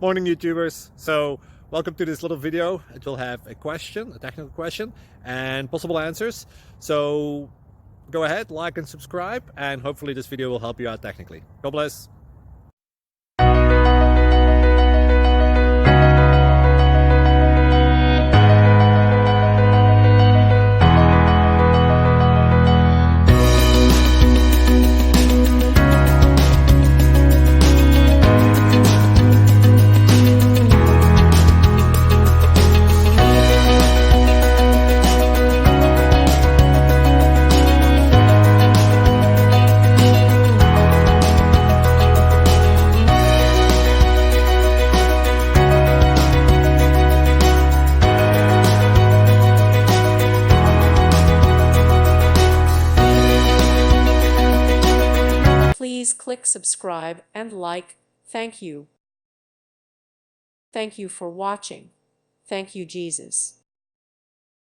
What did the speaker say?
Morning YouTubers. So welcome to this little video. It will have a question, a technical question, and possible answers. So go ahead, like and subscribe, and hopefully this video will help you out technically. God bless. Please click subscribe and like. Thank you. Thank you for watching. Thank you, Jesus.